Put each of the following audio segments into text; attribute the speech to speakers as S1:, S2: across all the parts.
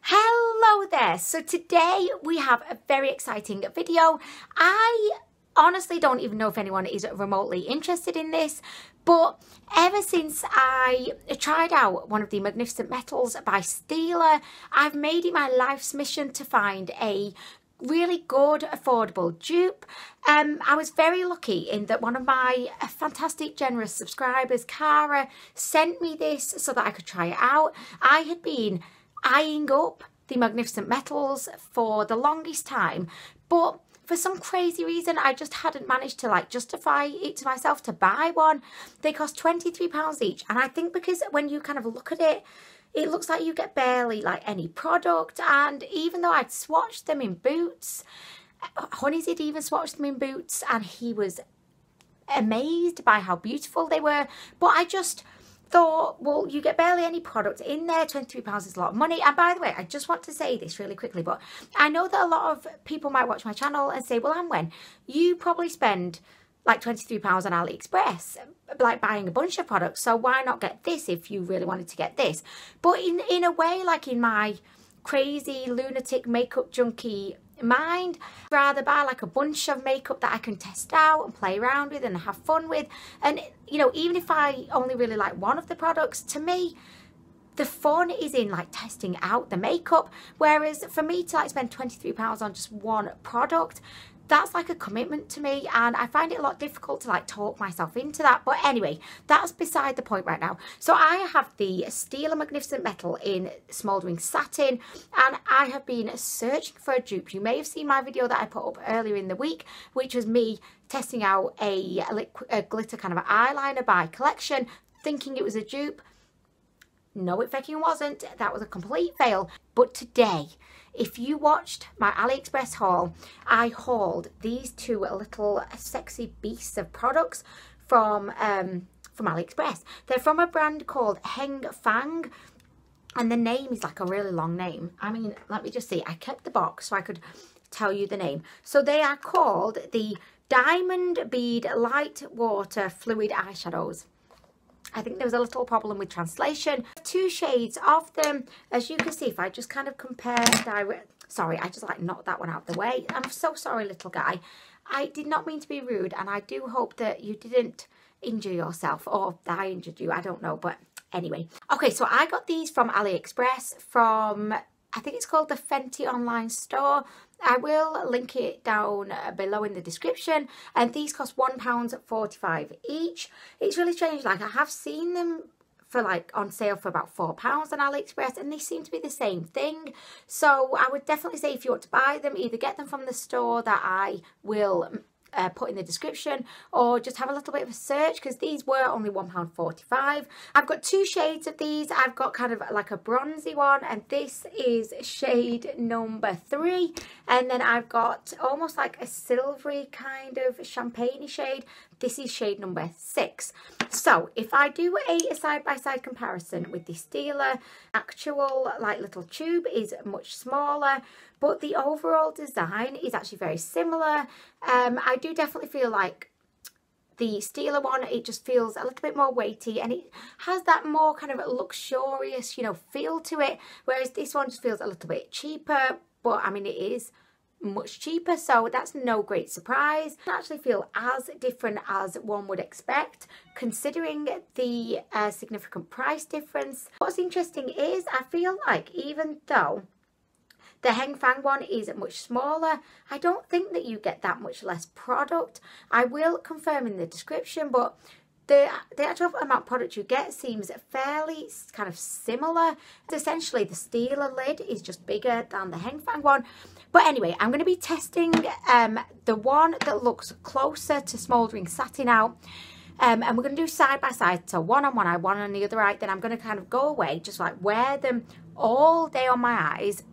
S1: Hello there. So today we have a very exciting video. I honestly don't even know if anyone is remotely interested in this, but ever since I tried out one of the Magnificent Metals by Stila, I've made it my life's mission to find a really good affordable dupe. I was very lucky in that one of my fantastic generous subscribers, Cara, sent me this so that I could try it out. I had been eyeing up the Magnificent Metals for the longest time, but for some crazy reason I just hadn't managed to justify it to myself to buy one. They cost £23 each, and I think because when you kind of look at it, it looks like you get barely any product. And even though I'd swatched them in Boots, Honey's had even swatched them in Boots, and he was amazed by how beautiful they were. But I just thought, well, you get barely any product in there. £23 is a lot of money. And by the way, I just want to say this really quickly, but I know that a lot of people might watch my channel and say, well, Anwen, you probably spend like £23 on AliExpress, buying a bunch of products, so why not get this if you really wanted to get this? But in a way, in my crazy lunatic makeup junkie mind, I'd rather buy a bunch of makeup that I can test out and play around with and have fun with. And even if I only really like one of the products, to me the fun is in testing out the makeup, whereas for me to spend £23 on just one product, that's a commitment to me, and I find it a lot difficult to talk myself into that. But anyway, that's beside the point right now. So I have the Stila Magnificent Metal in Smouldering Satin, and I have been searching for a dupe. You may have seen my video that I put up earlier in the week, which was me testing out a glitter kind of eyeliner by Collection, thinking it was a dupe. No, it fucking wasn't. That was a complete fail. But today, if you watched my AliExpress haul, I hauled these two little sexy beasts of products from AliExpress. They're from a brand called Heng Fang, and the name is a really long name. I mean, let me just see. I kept the box so I could tell you the name. So they are called the Diamond Bead Light Water Fluid Eyeshadows. I think there was a little problem with translation. Two shades of them, as you can see. If I just kind of compare sorry, I just knocked that one out of the way. I'm so sorry, little guy. I did not mean to be rude, and I do hope that you didn't injure yourself, or that I injured you. I don't know, but anyway. Okay, so I got these from AliExpress from, I think it's called the Fenty Online Store. I will link it down below in the description, and these cost £1.45 each. It's really strange, I have seen them for on sale for about £4 on AliExpress, and they seem to be the same thing. So I would definitely say if you want to buy them, either get them from the store that I will put in the description, or just have a little bit of a search, because these were only £1.45. I've got two shades of these. I've got kind of a bronzy one, and this is shade number 3, and then I've got almost a silvery kind of champagne shade. This is shade number 6. So if I do a side-by-side comparison with the Stila, actual little tube is much smaller, but the overall design is actually very similar. I do definitely feel the Stila one, it just feels a little bit more weighty, and it has that more kind of luxurious, feel to it, whereas this one just feels a little bit cheaper. But I mean, it is much cheaper, so that's no great surprise. It doesn't actually feel as different as one would expect, considering the significant price difference. What's interesting is I feel even though the Heng Fang one is much smaller, I don't think that you get that much less product. I will confirm in the description, but the actual amount of product you get seems fairly kind of similar. Essentially, the Stila lid is just bigger than the Heng Fang one. But anyway, I'm going to be testing the one that looks closer to Smouldering Satin out. And we're going to do side by side, so one on one eye, one on the other eye. Then I'm going to kind of go away, just wear them all day on my eyes,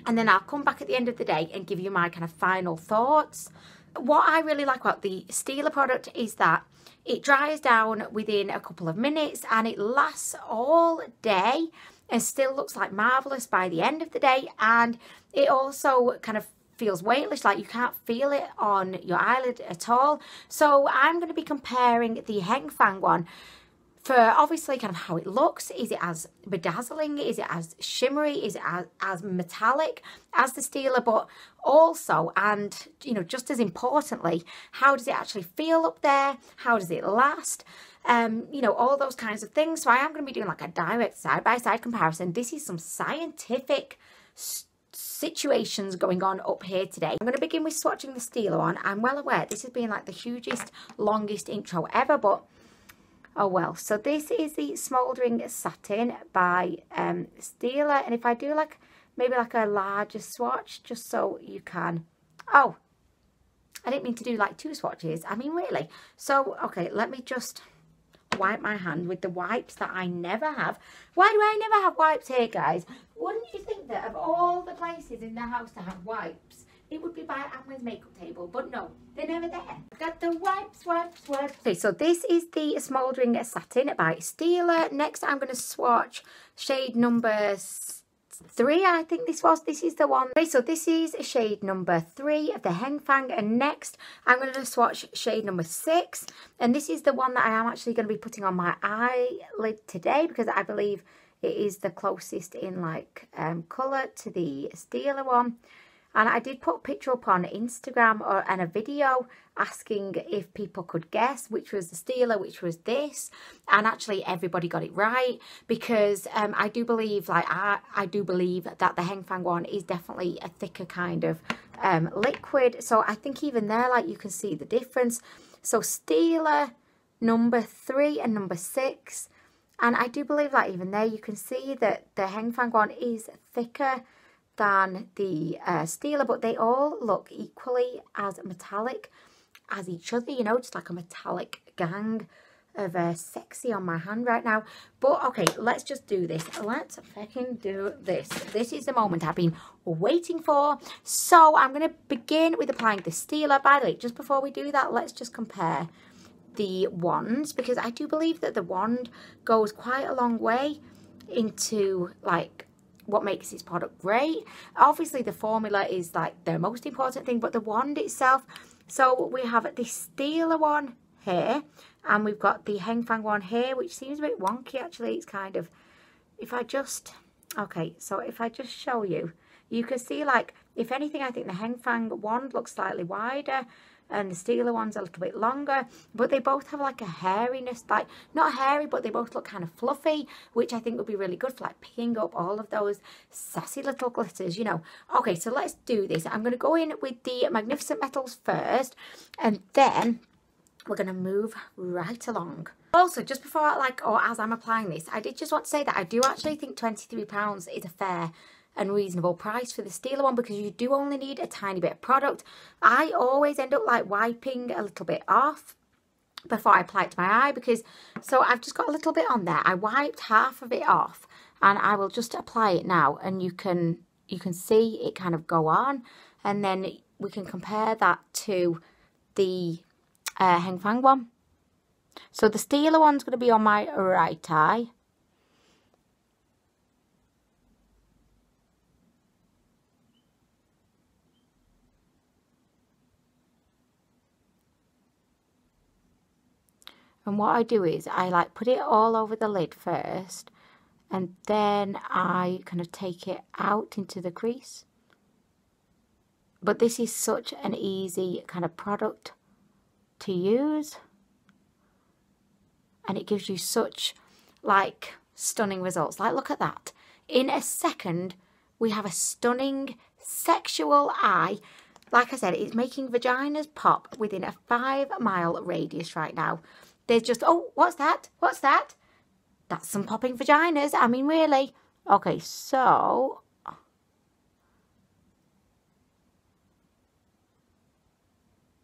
S1: and then I'll come back at the end of the day and give you my kind of final thoughts. What I really like about the Stila product is that it dries down within a couple of minutes, and it lasts all day and still looks marvellous by the end of the day. And it also kind of feels weightless, you can't feel it on your eyelid at all. So I'm going to be comparing the Heng Fang one for obviously kind of how it looks. Is it as bedazzling? Is it as shimmery? Is it as metallic as the Stila? But also, and you know, just as importantly, how does it actually feel up there? How does it last? You know, all those kinds of things. So I am going to be doing like a direct side-by-side comparison. This is some scientific situations going on up here today. I'm going to begin with swatching the Stila one. I'm well aware this has been like the hugest, longest intro ever, but oh well. So this is the Smouldering Satin by Stila, and if I do like maybe like a larger swatch, just so you can, oh, I didn't mean to do like 2 swatches, I mean really. So okay, let me just wipe my hand with the wipes that I never have. Why do I never have wipes here, guys? Wouldn't you think that of all the places in the house to have wipes, it would be by Anwen's makeup table? But no, they're never there. I've got the wipes. Okay, so this is the Smouldering Satin by Stila. Next, I'm going to swatch shade number 3, I think this was. This is the one. Okay, so this is shade number 3 of the Heng Fang. And next, I'm going to swatch shade number 6. And this is the one that I am actually going to be putting on my eyelid today, because I believe it is the closest in like colour to the Stila one. And I did put a picture up on Instagram and a video asking if people could guess which was the Stila, which was this. And actually everybody got it right, because I do believe, like I do believe that the Heng Fang one is definitely a thicker kind of liquid. So I think even there, like, you can see the difference. So Stila number 3 and number 6. And I do believe that even there you can see that the Heng Fang one is thicker than the Stila, but they all look equally as metallic as each other, you know, just like a metallic gang of sexy on my hand right now. But okay, let's just do this. Let's fucking do this. This is the moment I've been waiting for. So I'm going to begin with applying the Stila. By the way, just before we do that, let's just compare the wands, because I do believe that the wand goes quite a long way into like what makes this product great. Obviously the formula is like the most important thing, but the wand itself. So we have the Stila one here, and we've got the Heng Fang one here, which seems a bit wonky actually. It's kind of, if I just, okay, so if I just show you, you can see, like, if anything, I think the Heng Fang wand looks slightly wider and the Stila one's a little bit longer, but they both have like a hairiness, like not hairy, but they both look kind of fluffy, which I think would be really good for like picking up all of those sassy little glitters, you know. Okay, so let's do this. I'm going to go in with the Magnificent Metals first, and then we're going to move right along. Also, just before, like, or as I'm applying this, I did just want to say that I do actually think £23 is a fair and reasonable price for the Stila one, because you do only need a tiny bit of product. I always end up like wiping a little bit off before I apply it to my eye, because so I've just got a little bit on there. I wiped half of it off, and I will just apply it now, and you can see it kind of go on, and then we can compare that to the Heng Fang one. So the Stila one's going to be on my right eye. And what I do is I like put it all over the lid first, and then I kind of take it out into the crease. But this is such an easy kind of product to use, and it gives you such like stunning results. Like, look at that. In a second, we have a stunning sexual eye. Like I said, it's making vaginas pop within a 5-mile radius right now. There's just, oh, what's that? What's that? That's some popping vaginas. I mean, really. Okay, so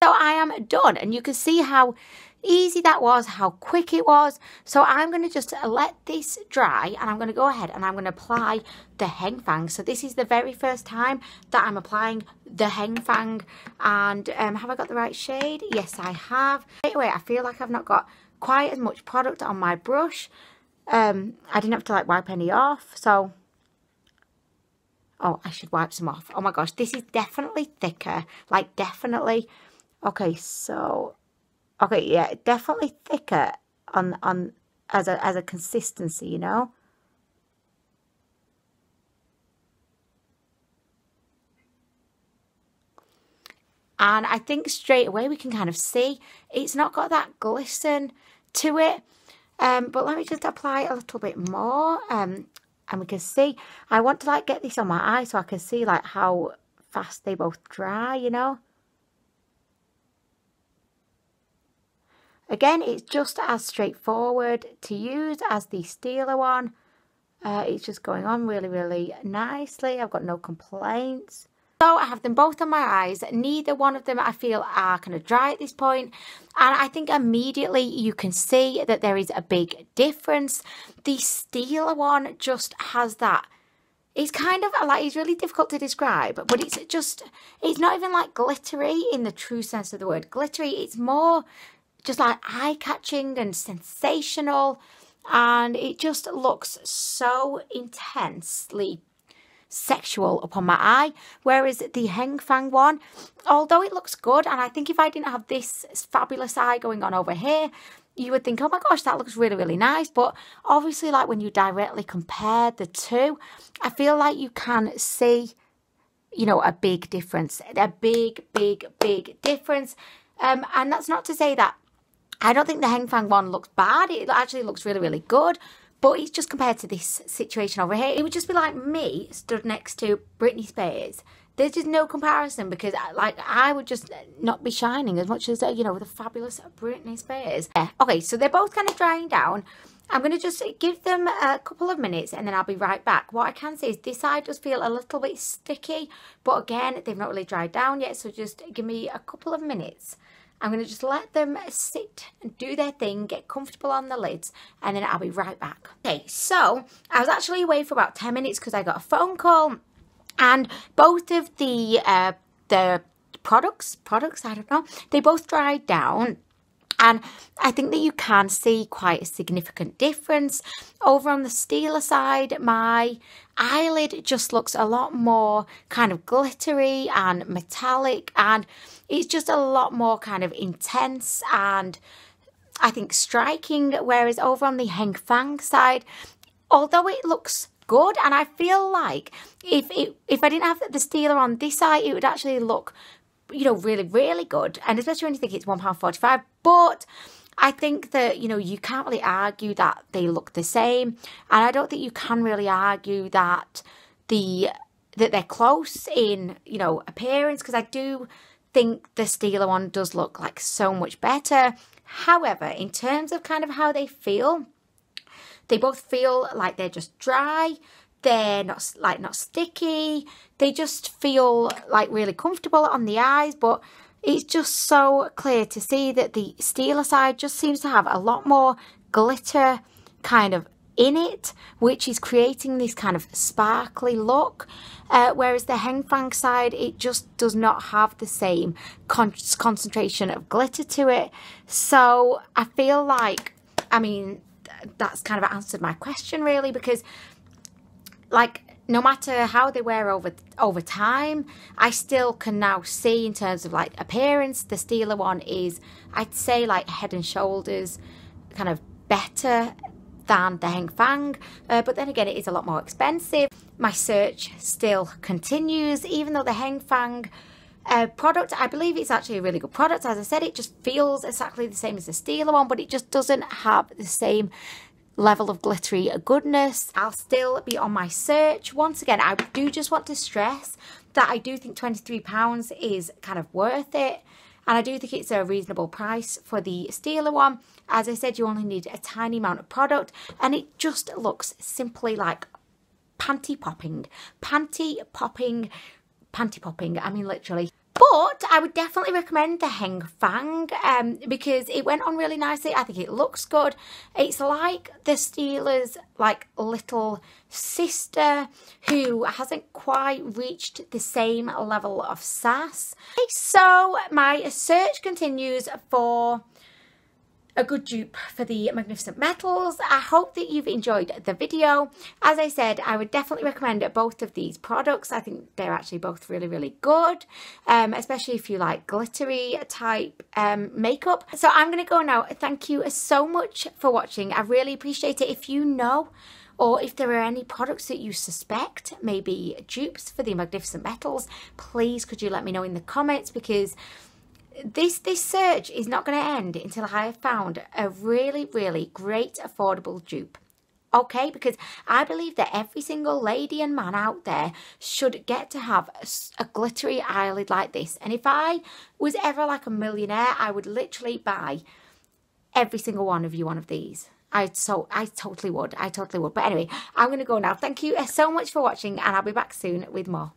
S1: I am done, and you can see how easy that was, how quick it was. So I'm going to just let this dry, and I'm going to go ahead and I'm going to apply the Heng Fang. So this is the very first time that I'm applying the Heng Fang, and have I got the right shade? Yes, I have. Anyway, I feel like I've not got quite as much product on my brush. I didn't have to like wipe any off, so oh, I should wipe some off. Oh my gosh, this is definitely thicker, like definitely. Okay, so okay, yeah, definitely thicker on as a consistency, you know. And I think straight away we can kind of see it's not got that glisten to it. But let me just apply a little bit more. And we can see, I want to like get this on my eye so I can see like how fast they both dry, you know. Again, it's just as straightforward to use as the Stila one. It's just going on really, really nicely. I've got no complaints. So I have them both on my eyes. Neither one of them I feel are kind of dry at this point. And I think immediately you can see that there is a big difference. The Stila one just has that. It's kind of like, it's really difficult to describe, but it's just, it's not even like glittery in the true sense of the word glittery. It's more just like eye-catching and sensational. And it just looks so intensely sexual upon my eye, whereas the Heng Fang one, although it looks good, and I think if I didn't have this fabulous eye going on over here, you would think, oh my gosh, that looks really, really nice. But obviously, like when you directly compare the two, I feel like you can see, you know, a big difference, a big, big, big difference. And that's not to say that I don't think the Heng Fang one looks bad. It actually looks really, really good. But it's just compared to this situation over here. It would just be like me stood next to Britney Spears. There's just no comparison because like I would just not be shining as much as, you know, the fabulous Britney Spears. Yeah. Okay, so they're both kind of drying down. I'm going to just give them a couple of minutes and then I'll be right back. What I can say is this side does feel a little bit sticky. But again, they've not really dried down yet. So just give me a couple of minutes. I'm going to just let them sit and do their thing, get comfortable on the lids, and then I'll be right back. Okay, so I was actually away for about 10 minutes because I got a phone call, and both of the products, I don't know, they both dried down. And I think that you can see quite a significant difference. Over on the Stila side, my eyelid just looks a lot more kind of glittery and metallic, and it's just a lot more kind of intense and I think striking. Whereas over on the Heng Fang side, although it looks good, and I feel like if I didn't have the Stila on this side, it would actually look, you know, really, really good. And especially when you think it's £1.45. But I think that, you know, you can't really argue that they look the same. And I don't think you can really argue that they're close in, you know, appearance. Because I do think the Stila one does look like so much better. However, in terms of kind of how they feel, they both feel like they're just dry. They're not sticky. They just feel like really comfortable on the eyes, but it's just so clear to see that the Stila side just seems to have a lot more glitter kind of in it, which is creating this kind of sparkly look. Whereas the Heng Fang side, it just does not have the same concentration of glitter to it. So I feel like, I mean, that's kind of answered my question really, because like no matter how they wear over time, I still can now see in terms of like appearance, the Stila one is, I'd say, like head and shoulders kind of better than the Heng Fang. But then again, it is a lot more expensive. My search still continues, even though the Heng Fang product, I believe it's actually a really good product. As I said, it just feels exactly the same as the Stila one, but it just doesn't have the same level of glittery goodness. I'll still be on my search. Once again, I do just want to stress that I do think £23 is kind of worth it, and I do think it's a reasonable price for the Stila one. As I said, you only need a tiny amount of product, and it just looks simply like panty popping, I mean literally. But I would definitely recommend the Heng Fang because it went on really nicely. I think it looks good. It's like the Stila's like little sister who hasn't quite reached the same level of sass. Okay, so my search continues for a good dupe for the Magnificent Metals. I hope that you've enjoyed the video. As I said, I would definitely recommend both of these products. I think they're actually both really, really good, especially if you like glittery type makeup. So I'm going to go now. Thank you so much for watching. I really appreciate it. If you know, or if there are any products that you suspect may be dupes for the Magnificent Metals, please could you let me know in the comments, because this search is not going to end until I have found a really, really great affordable dupe. Okay, because I believe that every single lady and man out there should get to have a glittery eyelid like this. And if I was ever like a millionaire, I would literally buy every single one of you one of these. I totally would. But anyway, I'm going to go now. Thank you so much for watching, and I'll be back soon with more.